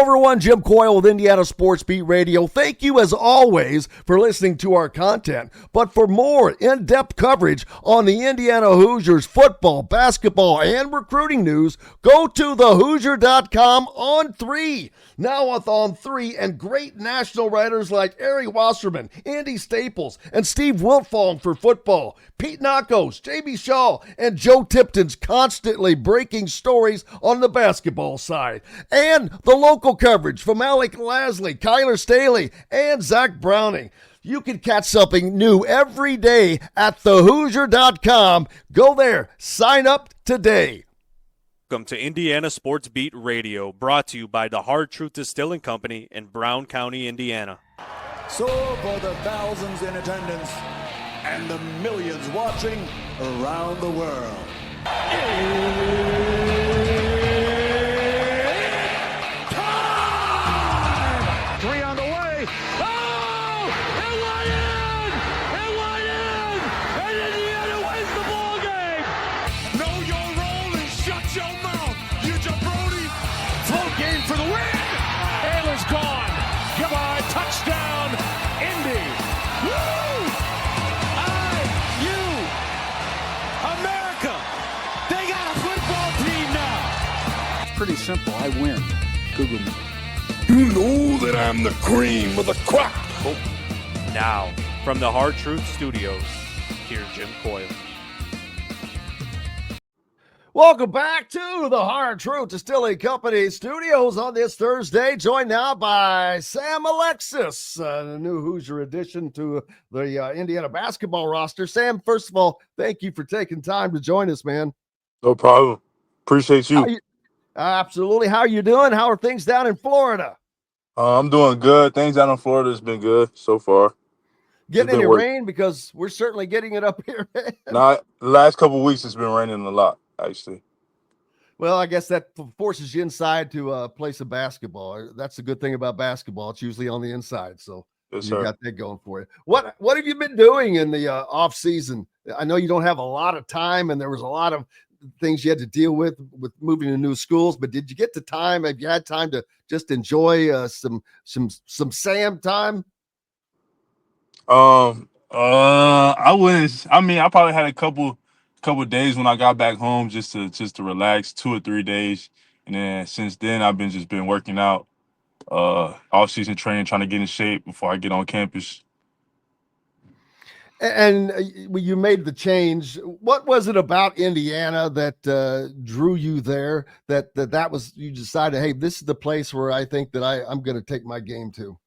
everyone, Jim Coyle with Indiana Sports Beat Radio. Thank you, as always, for listening to our content. But for more in-depth coverage on the Indiana Hoosiers football, basketball, and recruiting news, go to thehoosier.com on 3. Now with On 3 and great national writers like Ari Wasserman, Andy Staples, and Steve Wiltfong for football. Pete Nakos, J.B. Shaw, and Joe Tipton's constantly breaking stories on the basketball side. And the local coverage from Alec Lasley, Kyler Staley, and Zach Browning. You can catch something new every day at thehoosier.com. Go there. Sign up today. Welcome to Indiana Sports Beat Radio, brought to you by the Hard Truth Distilling Company in Brown County, Indiana. So for the thousands in attendance and the millions watching around the world, touchdown, Indy. Woo! IU. America. They got a football team now. It's pretty simple. I win. Google me. You know that I'm the cream of the crop. Oh. Now, from the Hard Truth Studios, here's Jim Coyle. Welcome back to the Hard Truth Distilling Company studios on this Thursday, joined now by Sam Alexis, the new Hoosier addition to the Indiana basketball roster. Sam, first of all, thank you for taking time to join us, man. No problem. Appreciate you. Absolutely. How are you doing? How are things down in Florida? I'm doing good. Things down in Florida has been good so far. Getting any rain? Because we're certainly getting it up here. Not the last couple of weeks, it's been raining a lot. Actually, well, I guess that forces you inside to play some basketball. That's the good thing about basketball. It's usually on the inside, so yes, you got that going for you. What have you been doing in the off season? I know you don't have a lot of time, and there was a lot of things you had to deal with moving to new schools. But did you get the time? Have you had time to just enjoy some Sam time? I wouldn't. I mean, I probably had a couple of days when I got back home just to relax, 2 or 3 days, and then since then I've been working out, off-season training, trying to get in shape before I get on campus. And you made the change. What was it about Indiana that drew you there? That was, you decided, hey, this is the place where I think that I'm going to take my game to.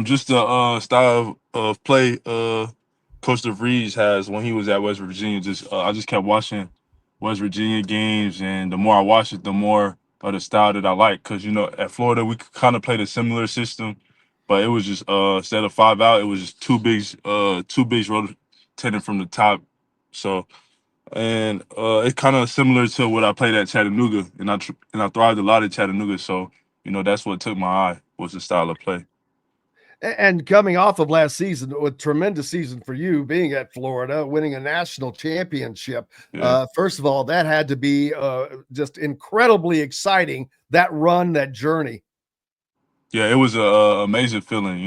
Just the style of play Coach DeVries has when he was at West Virginia. I just kept watching West Virginia games, and the more I watched it, the more of the style that I like. Because at Florida we kind of played a similar system, but it was just instead of 5 out, it was just two bigs rotating from the top. So, and it's kind of similar to what I played at Chattanooga, and I thrived a lot at Chattanooga. So that's what took my eye, was the style of play. And coming off of last season, a tremendous season for you, being at Florida, winning a national championship. Yeah. First of all, that had to be just incredibly exciting, that run, that journey. Yeah, it was an amazing feeling.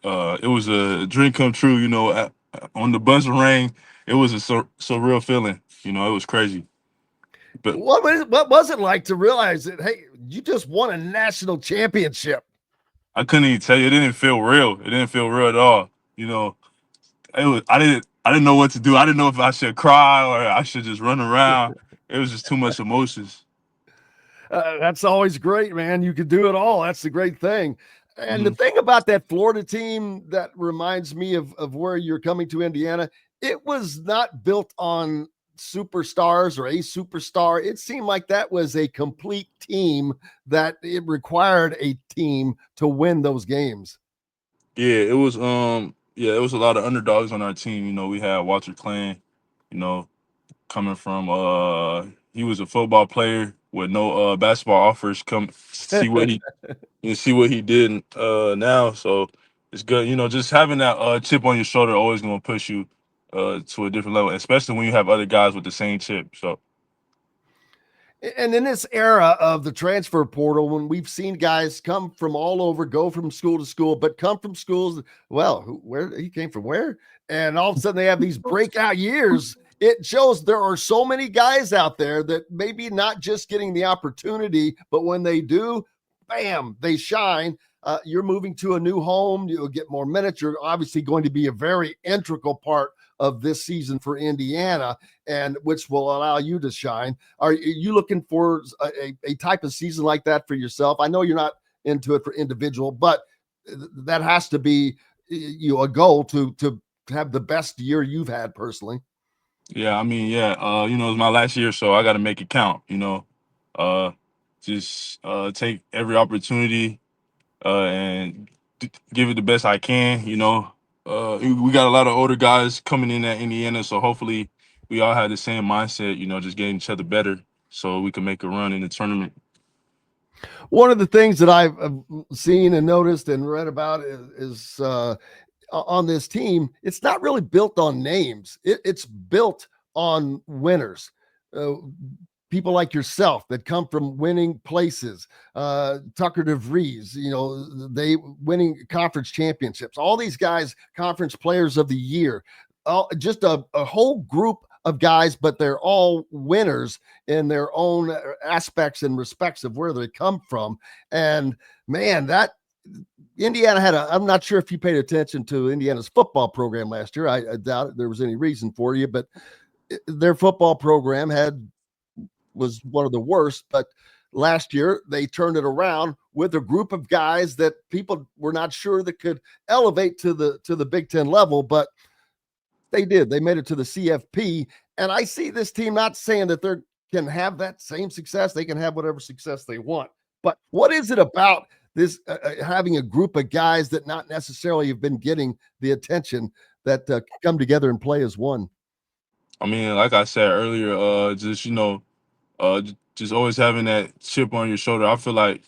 It was a dream come true. On the buzzer rang, it was a surreal feeling. It was crazy. But what was it like to realize that, hey, you just won a national championship? I couldn't even tell you. It didn't feel real. It didn't feel real at all. I didn't know what to do. I didn't know if I should cry or I should just run around. It was just too much emotions. That's always great, man. You could do it all. That's the great thing. And the thing about that Florida team that reminds me of where you're coming to Indiana, it was not built on superstars or a superstar. It seemed like that was a complete team, that it required a team to win those games. Yeah, it was it was a lot of underdogs on our team. We had Walter Clan, coming from he was a football player with no basketball offers. Come see what he did now. So it's good. Just having that chip on your shoulder always going to push you to a different level, especially when you have other guys with the same chip. So And in this era of the transfer portal, when we've seen guys come from all over, go from school to school, but come from schools, well, where he came from, where? And all of a sudden they have these breakout years. It shows there are so many guys out there that maybe not just getting the opportunity, but when they do, bam, they shine. You're moving to a new home, you'll get more minutes. You're obviously going to be a very integral part of this season for Indiana, and which will allow you to shine. Are you looking for a type of season like that for yourself? I know you're not into it for individual, but that has to be a goal to have the best year you've had personally. Yeah, I mean, yeah, it's my last year, so I got to make it count. Uh, just take every opportunity and give it the best I can. We got a lot of older guys coming in at Indiana, so hopefully we all have the same mindset. Just getting each other better, so we can make a run in the tournament. One of the things that I've seen and noticed and read about is on this team, it's not really built on names. It's built on winners. People like yourself that come from winning places. Tucker DeVries, they winning conference championships. All these guys, conference players of the year. Just a whole group of guys, but they're all winners in their own aspects and respects of where they come from. And man, that Indiana had I'm not sure if you paid attention to Indiana's football program last year. I doubt there was any reason for you, but their football program was one of the worst. But last year they turned it around with a group of guys that people were not sure that could elevate to the Big Ten level, but they did. They made it to the CFP. And I see this team, not saying that they can have that same success. They can have whatever success they want. But what is it about this having a group of guys that not necessarily have been getting the attention that come together and play as one? I mean, like I said earlier, just always having that chip on your shoulder. I feel like,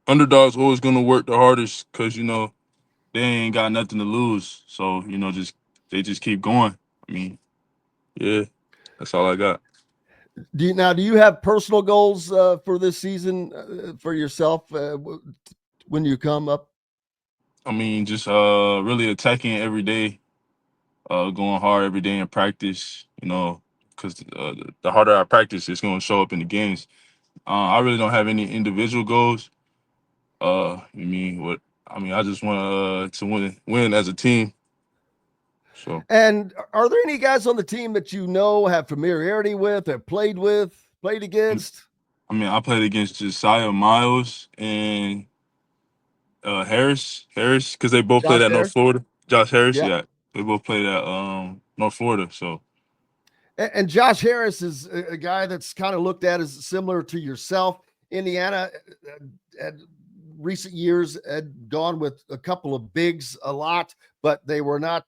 underdogs always going to work the hardest because, they ain't got nothing to lose. So, they just keep going. I mean, yeah, that's all I got. Do you have personal goals for this season for yourself when you come up? I mean, just really attacking it every day, going hard every day in practice, because the harder I practice, it's going to show up in the games. I really don't have any individual goals. I just want to win as a team. So. And are there any guys on the team that have familiarity with, have played against? I mean, I played against Josiah Miles and Harris, because they both played at North Florida. Josh Harris, yeah, they both played at North Florida. So. And Josh Harris is a guy that's kind of looked at as similar to yourself. Indiana had recent years had gone with a couple of bigs a lot, but they were not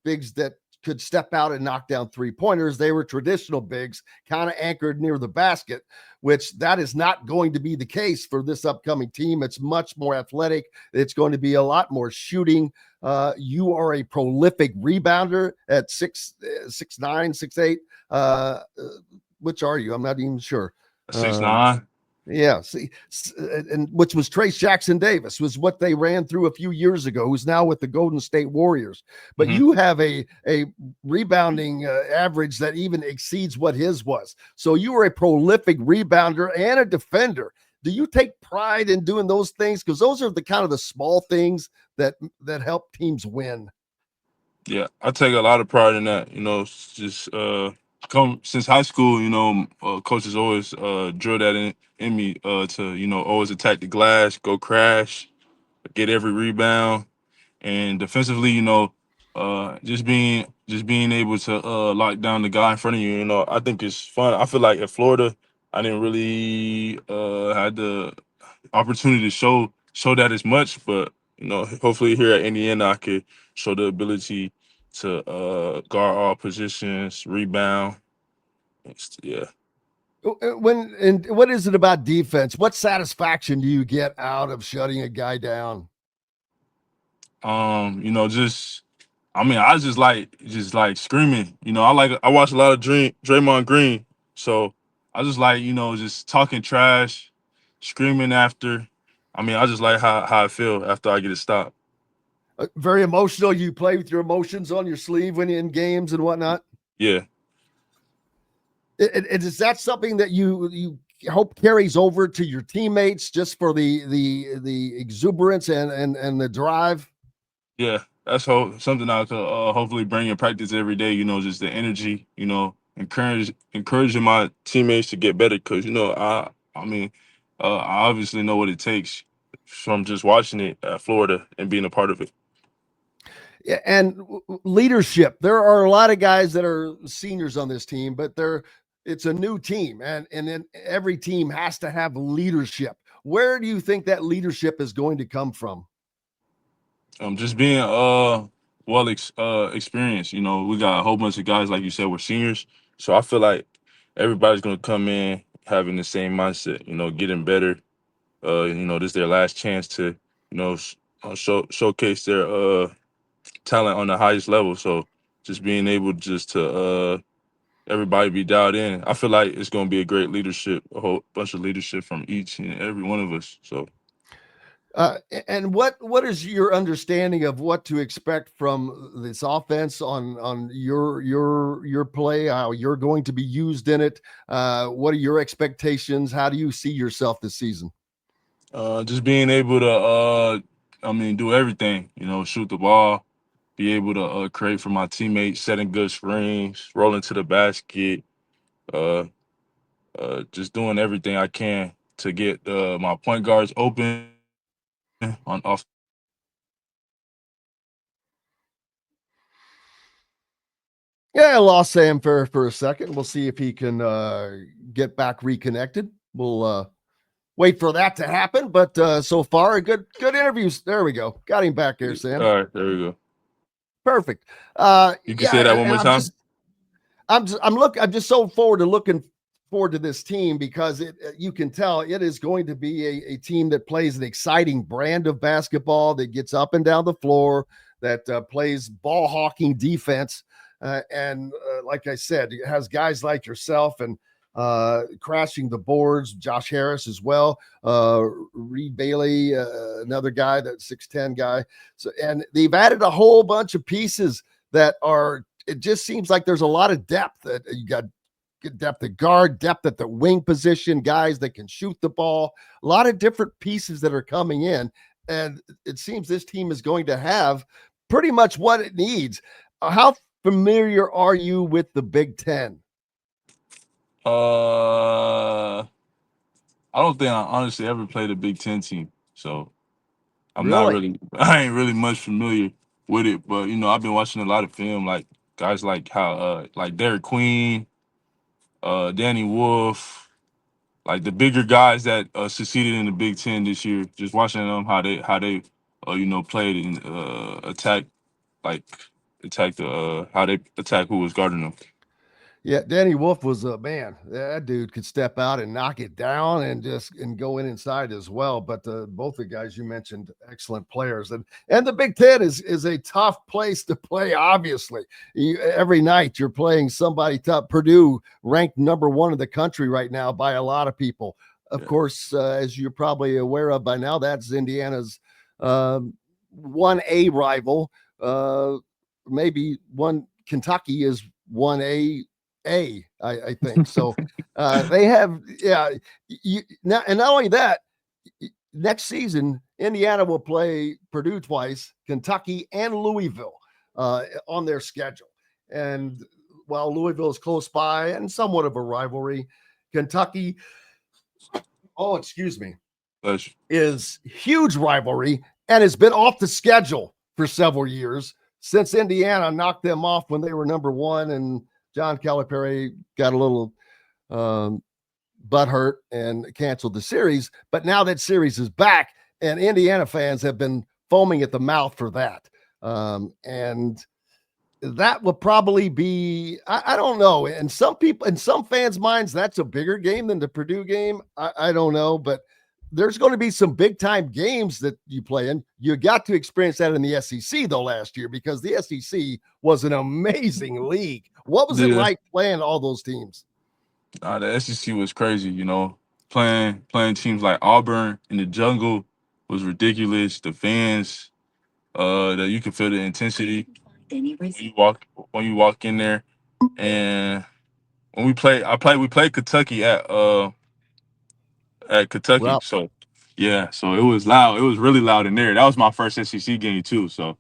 bigs that could step out and knock down 3-pointers. They were traditional bigs, kind of anchored near the basket, which that is not going to be the case for this upcoming team. It's much more athletic. It's going to be a lot more shooting. You are a prolific rebounder at 6'9", 6'8". Which are you? I'm not even sure. 6'9". Yeah, see, and which was Trace Jackson Davis, was what they ran through a few years ago, who's now with the Golden State Warriors. But you have a rebounding average that even exceeds what his was. So you are a prolific rebounder and a defender. Do you take pride in doing those things? Because those are the kind of the small things that help teams win. Yeah, I take a lot of pride in that. Just come since high school, coaches always drill that in me to always attack the glass, go crash, get every rebound, and defensively, just being able to lock down the guy in front of you. I think it's fun. I feel like at Florida, I didn't really had the opportunity to show that as much, but hopefully here at Indiana, I could show the ability to guard all positions, rebound. Yeah. And what is it about defense? What satisfaction do you get out of shutting a guy down? I just like screaming. I watch a lot of Draymond Green, so I just like, just talking trash, screaming after. I mean, I just like how I feel after I get a stop. Very emotional. You play with your emotions on your sleeve when you're in games and whatnot. Yeah. Is that something that you hope carries over to your teammates just for the exuberance and the drive? Yeah, that's something I could hopefully bring in practice every day. Just the energy. Encouraging my teammates to get better. Because I mean, I obviously know what it takes from just watching it at Florida and being a part of it. Yeah, and leadership. There are a lot of guys that are seniors on this team, but it's a new team, and then every team has to have leadership. Where do you think that leadership is going to come from? Just being experienced. We got a whole bunch of guys, like you said, we're seniors. So I feel like everybody's gonna come in having the same mindset, getting better. This is their last chance to, showcase their talent on the highest level. So just being able just to everybody be dialed in. I feel like it's gonna be a whole bunch of leadership from each and every one of us. So And what is your understanding of what to expect from this offense on your play? How you're going to be used in it? What are your expectations? How do you see yourself this season? just being able to do everything. Shoot the ball, be able to create for my teammates, setting good screens, rolling to the basket, uh, just doing everything I can to get my point guards open on off. Yeah, I lost Sam for a second. We'll see if he can get back reconnected. We'll wait for that to happen. But so far, good interviews. There we go. Got him back here, Sam. All right, there we go. Perfect. You can say that one more time. I'm just so looking forward to this team because you can tell it is going to be a team that plays an exciting brand of basketball, that gets up and down the floor, that plays ball hawking defense. And like I said, it has guys like yourself and crashing the boards, Josh Harris as well, Reed Bailey, another guy, that 6'10" guy. So, and they've added a whole bunch of pieces that it just seems like there's a lot of depth. That you got good depth at guard, depth at the wing position, guys that can shoot the ball, a lot of different pieces that are coming in. And it seems this team is going to have pretty much what it needs. How familiar are you with the Big Ten? I don't think I honestly ever played a Big Ten team, so I ain't really much familiar with it. But I've been watching a lot of film, like guys like like Derek Queen, Danny Wolf, like the bigger guys that succeeded in the Big Ten this year. Just watching them how they played and attack how they attack who was guarding them. Yeah, Danny Wolf was a man. That dude could step out and knock it down and go inside as well. But both the guys you mentioned, excellent players. And the Big Ten is a tough place to play, obviously. Every night you're playing somebody tough. Purdue ranked number 1 in the country right now by a lot of people. Of course, as you're probably aware of by now, that's Indiana's 1A rival. Maybe Kentucky is 1A. I think so. They have, now, and not only that, next season Indiana will play Purdue twice, Kentucky and Louisville on their schedule. And while Louisville is close by and somewhat of a rivalry, Kentucky, is huge rivalry and has been off the schedule for several years since Indiana knocked them off when they were number 1 and John Calipari got a little butthurt and canceled the series. But now that series is back, and Indiana fans have been foaming at the mouth for that. And that will probably be, I don't know. And some fans' minds, that's a bigger game than the Purdue game. I don't know, but there's going to be some big time games that you play in. You got to experience that in the SEC though last year, because the SEC was an amazing league. What was it like playing all those teams? The SEC was crazy, you know. Playing teams like Auburn in the jungle was ridiculous. The fans, that you can feel the intensity when you walk in there. And when we played Kentucky at Kentucky. Well, So yeah, so it was loud. It was really loud in there. That was my first SEC game too. So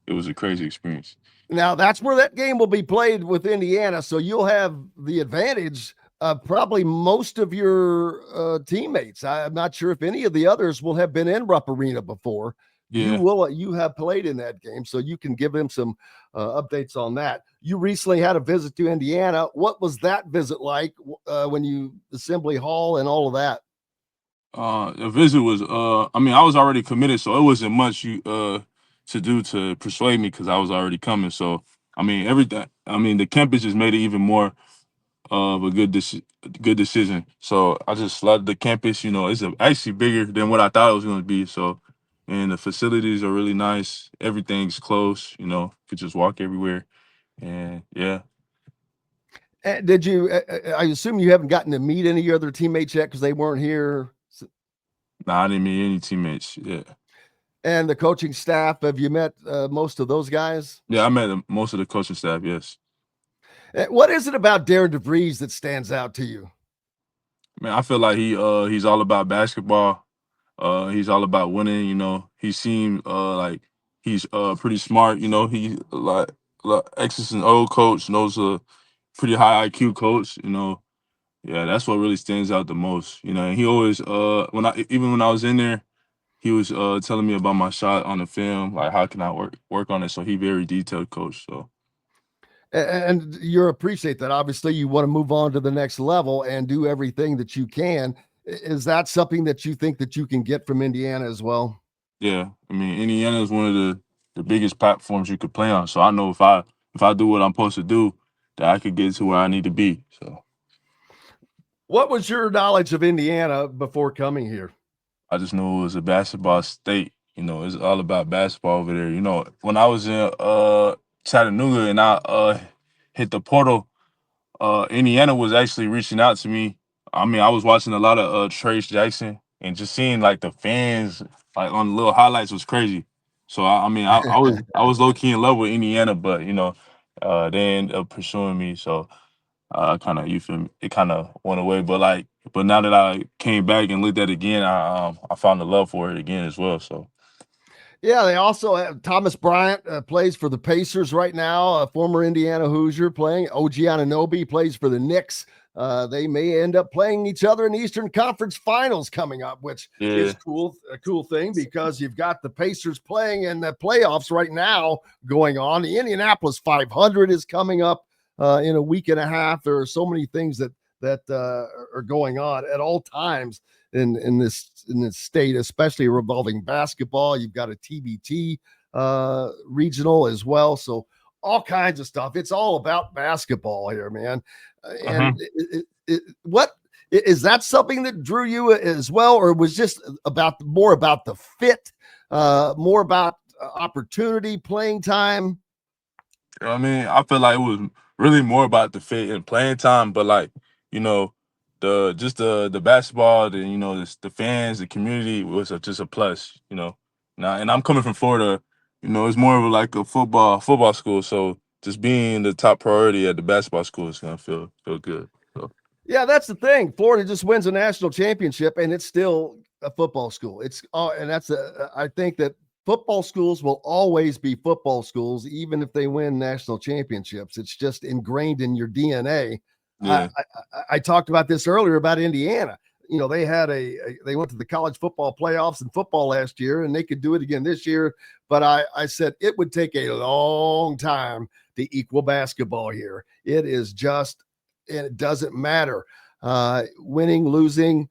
it was a crazy experience. now that's where that game will be played with Indiana, so you'll have the advantage of probably most of your teammates. I'm not sure if any of the others will have been in Rupp Arena before. Yeah. You have played in that game, so you can give them some updates on that. You recently had a visit to Indiana. What was that visit like when you Assembly Hall and all of that? The visit was I mean, I was already committed, so it wasn't much to do to persuade me because I was already coming. So I mean, everything. I mean, the campus just made it even more of a good decision. So I just loved the campus. You know, it's actually bigger than what I thought it was going to be. So, and the facilities are really nice. Everything's close. You know, you could just walk everywhere. And yeah. Did you? I assume you haven't gotten to meet any other teammates yet because they weren't here. Nah, I didn't meet any teammates. Yeah. And the coaching staff, have you met most of those guys? Yeah, I met most of the coaching staff. Yes. What is it about Darren DeVries that stands out to you? Man, I feel like he's all about basketball. He's all about winning. You know, he seemed like he's pretty smart. You know, he like X's and O coach, knows a pretty high IQ coach. You know, yeah, that's what really stands out the most. You know, and he always when I was in there, he was telling me about my shot on the film, like how can I work on it. So he very detailed coach. So. And you appreciate that. Obviously, you want to move on to the next level and do everything that you can. Is that something that you think that you can get from Indiana as well? Yeah, I mean, Indiana is one of the biggest platforms you could play on. So I know if I do what I'm supposed to do, that I could get to where I need to be. So what was your knowledge of Indiana before coming here? I just knew it was a basketball state. You know, it's all about basketball over there. You know, when I was in Chattanooga and I hit the portal, Indiana was actually reaching out to me. I mean, I was watching a lot of Trace Jackson and just seeing like the fans like on the little highlights was crazy. So I mean, I was low key in love with Indiana, but you know, they ended up pursuing me. So kind of, you feel me? It kind of went away. But now that I came back and looked at it again, I found the love for it again as well. So. Yeah, they also have Thomas Bryant plays for the Pacers right now, a former Indiana Hoosier playing. OG Anunoby plays for the Knicks. They may end up playing each other in the Eastern Conference Finals coming up, which is a cool thing because you've got the Pacers playing in the playoffs right now going on. The Indianapolis 500 is coming up in a week and a half. There are so many things that are going on at all times in this state, especially revolving basketball. You've got a TBT regional as well, so all kinds of stuff. It's all about basketball here, man. And what is that something that drew you as well, or was just more about the fit, more about opportunity, playing time? I mean, I feel like it was really more about the fit and playing time, but like, you know, the basketball, the fans, the community was just a plus, you know. Now, and I'm coming from Florida, you know, it's more of like a football school, so just being the top priority at the basketball school is gonna feel good. So. Yeah, that's the thing. Florida just wins a national championship, and it's still a football school. I think that football schools will always be football schools, even if they win national championships. It's just ingrained in your DNA. Yeah. I talked about this earlier about Indiana. You know, they went to the college football playoffs in football last year, and they could do it again this year. But I said it would take a long time to equal basketball here. It is just, and it doesn't matter. Winning, losing,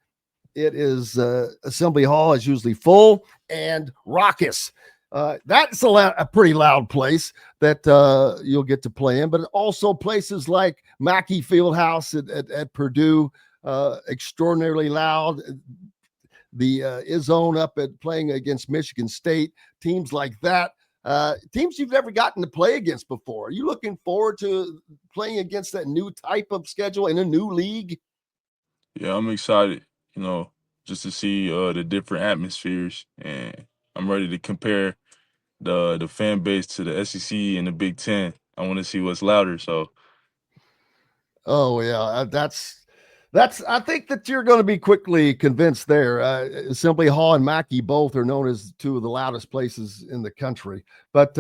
it is Assembly Hall is usually full and raucous. That's a pretty loud place that you'll get to play in, but also places like Mackey Fieldhouse at Purdue, extraordinarily loud. The Izzone up at playing against Michigan State, teams like that. teams you've never gotten to play against before. Are you looking forward to playing against that new type of schedule in a new league? Yeah, I'm excited, just to see the different atmospheres, and I'm ready to compare the fan base to the SEC and the Big Ten. I want to see what's louder. So Oh yeah, that's. I think that you're going to be quickly convinced there. Simply Hall and Mackey both are known as two of the loudest places in the country. But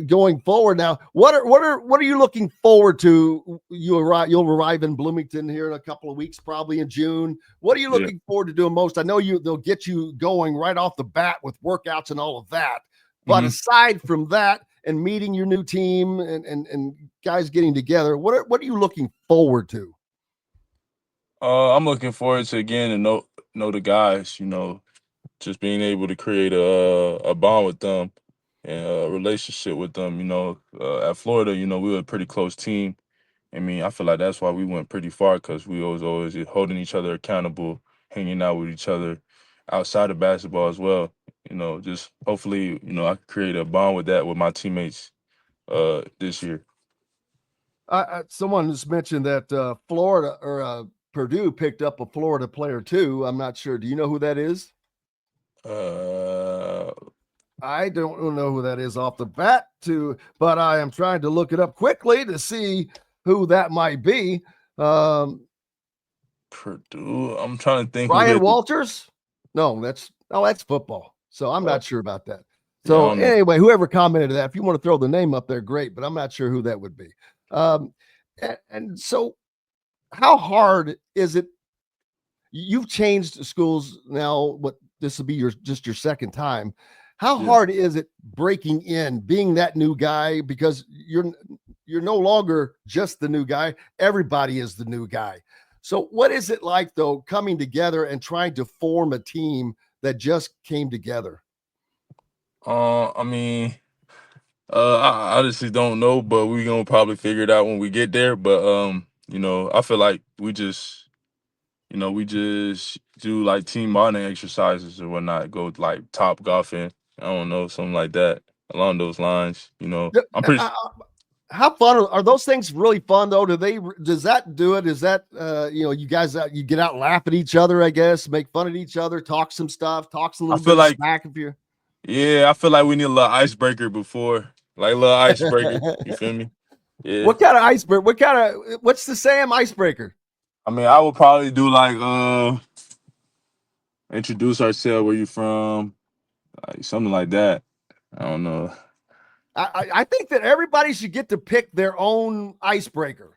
going forward now, what are you looking forward to? You'll arrive in Bloomington here in a couple of weeks, probably in June. What are you yeah. looking forward to doing most? I know they'll get you going right off the bat with workouts and all of that. But aside from that, and meeting your new team and guys getting together, what are you looking forward to? I'm looking forward to again to know the guys. Just being able to create a bond with them and a relationship with them. At Florida, we were a pretty close team. I mean, I feel like that's why we went pretty far, because we was always holding each other accountable, hanging out with each other outside of basketball as well. Just hopefully, I can create a bond with that with my teammates this year. Someone just mentioned that Florida or Purdue picked up a Florida player too. I'm not sure. Do you know who that is? I don't know who that is off the bat, but I am trying to look it up quickly to see who that might be. Purdue. I'm trying to think. Ryan Walters? No, that's football. So I'm not sure about that. So anyway, whoever commented that, if you want to throw the name up there, great. But I'm not sure who that would be. And so, how hard is it? You've changed schools now. What this will be your second time. How hard is it breaking in, being that new guy? Because you're no longer just the new guy. Everybody is the new guy. So what is it like though, coming together and trying to form a team that just came together? I mean, I honestly don't know, but we're gonna probably figure it out when we get there. But I feel like we just do like team bonding exercises or whatnot. Go like top golfing. I don't know, something like that along those lines. I'm pretty. How fun are those things? Really fun though? Does that do it? Is that you guys you get out and laugh at each other? I guess make fun at each other, talk some stuff, talk some little bit smack if you. Yeah, I feel like we need a little icebreaker before, like a little icebreaker. You feel me? Yeah. What kind of icebreaker? What's the Sam icebreaker? I mean, I would probably do like introduce ourselves, where you from, like something like that. I don't know. I think that everybody should get to pick their own icebreaker.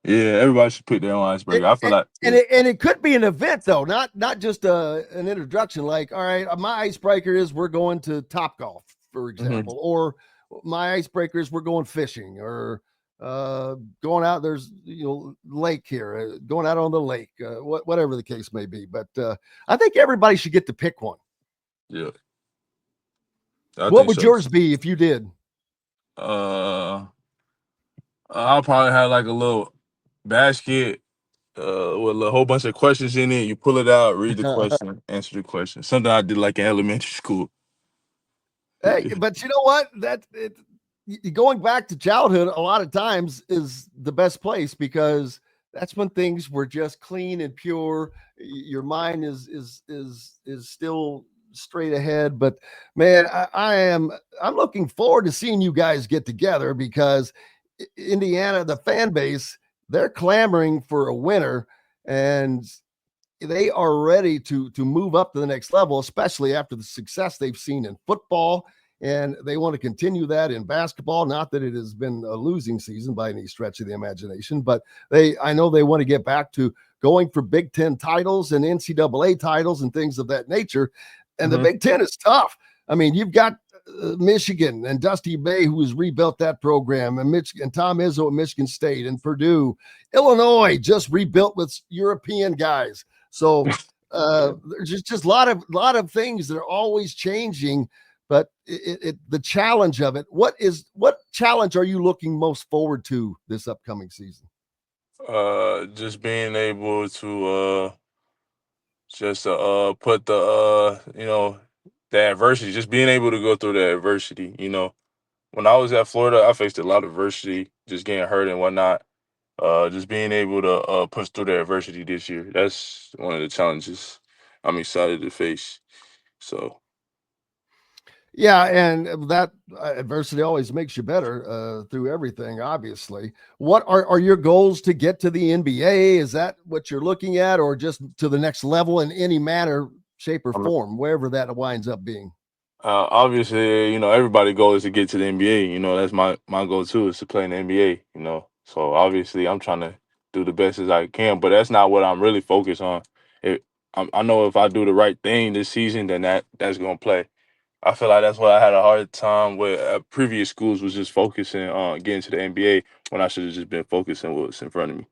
Yeah, everybody should pick their own icebreaker. I feel like, and it could be an event though, not just an introduction. Like, all right, my icebreaker is we're going to Topgolf, for example, or my icebreaker is we're going fishing, or going out. There's lake here, going out on the lake, whatever the case may be. But I think everybody should get to pick one. Yeah. What would yours be if you did? I'll probably have like a little basket with a whole bunch of questions in it. You pull it out, read the question, answer the question. Something I did like in elementary school. Hey, but you know what? Going back to childhood a lot of times is the best place, because that's when things were just clean and pure. Your mind is still straight ahead. But man, I'm looking forward to seeing you guys get together, because Indiana, the fan base, they're clamoring for a winner, and they are ready to move up to the next level, especially after the success they've seen in football. And they want to continue that in basketball. Not that it has been a losing season by any stretch of the imagination, but I know they want to get back to going for Big Ten titles and NCAA titles and things of that nature. And the Big Ten is tough. I mean, you've got Michigan and Dusty Bay, who has rebuilt that program, and Tom Izzo at Michigan State, and Purdue. Illinois just rebuilt with European guys. So there's just a lot of things that are always changing. But the challenge of it, what challenge are you looking most forward to this upcoming season? Just being able to put the the adversity, just being able to go through the adversity. When I was at Florida, I faced a lot of adversity, just getting hurt and whatnot. Just being able to push through the adversity this year, that's one of the challenges I'm excited to face. So. Yeah, and that adversity always makes you better through everything, obviously. What are your goals to get to the NBA? Is that what you're looking at, or just to the next level in any manner, shape, or form, wherever that winds up being? Obviously, everybody's goal is to get to the NBA. That's my goal too, is to play in the NBA. So obviously I'm trying to do the best as I can, but that's not what I'm really focused on. I know if I do the right thing this season, then that's going to play. I feel like that's what I had a hard time with at previous schools, was just focusing on getting to the NBA when I should have just been focusing on what's in front of me.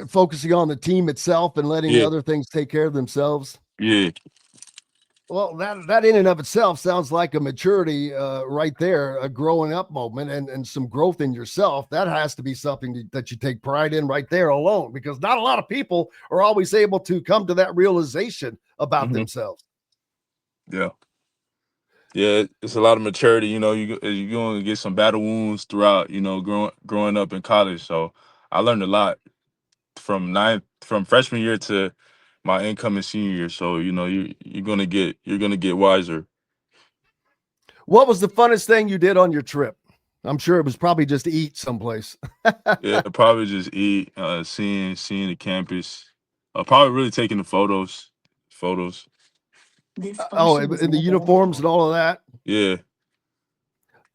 Focusing on the team itself and letting the other things take care of themselves. Yeah. Well, that in and of itself sounds like a maturity right there, a growing up moment and some growth in yourself. That has to be something that you take pride in right there alone, because not a lot of people are always able to come to that realization about themselves. Yeah. Yeah, it's a lot of maturity. You're going to get some battle wounds throughout, growing up in college. So I learned a lot from freshman year to my incoming senior year. So, you're gonna get wiser. What was the funnest thing you did on your trip? I'm sure it was probably just eat someplace. Yeah, probably just eat, seeing the campus, probably really taking the photos. In the uniforms and all of that. Yeah.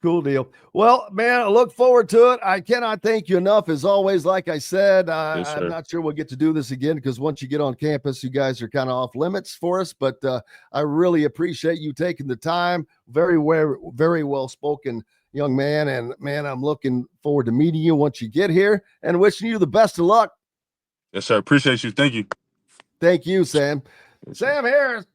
Cool deal. Well, man, I look forward to it. I cannot thank you enough, as always. Like I said, Yes, I'm not sure we'll get to do this again, because once you get on campus, you guys are kind of off limits for us. But I really appreciate you taking the time. Very well spoken young man. And man, I'm looking forward to meeting you once you get here, and wishing you the best of luck. Yes, sir. Appreciate you. Thank you. Thank you, Sam. Yes,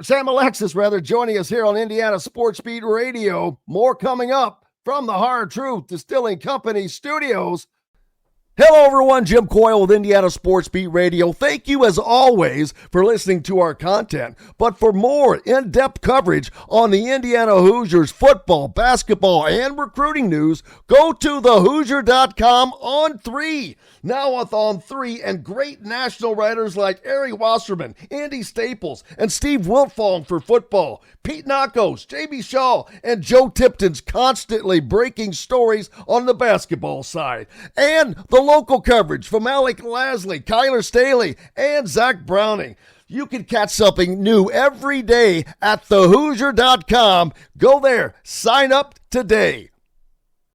Sam Alexis, joining us here on Indiana Sports Beat Radio. More coming up from the Hard Truth Distilling Company studios. Hello, everyone. Jim Coyle with Indiana Sports Beat Radio. Thank you, as always, for listening to our content. But for more in-depth coverage on the Indiana Hoosiers football, basketball, and recruiting news, go to thehoosier.com on 3. Now with On 3, and great national writers like Ari Wasserman, Andy Staples, and Steve Wiltfong for football, Pete Nakos, J.B. Shaw, and Joe Tipton's constantly breaking stories on the basketball side. And the local coverage from Alec Lasley, Kyler Staley, and Zach Browning. You can catch something new every day at thehoosier.com. Go there, sign up today.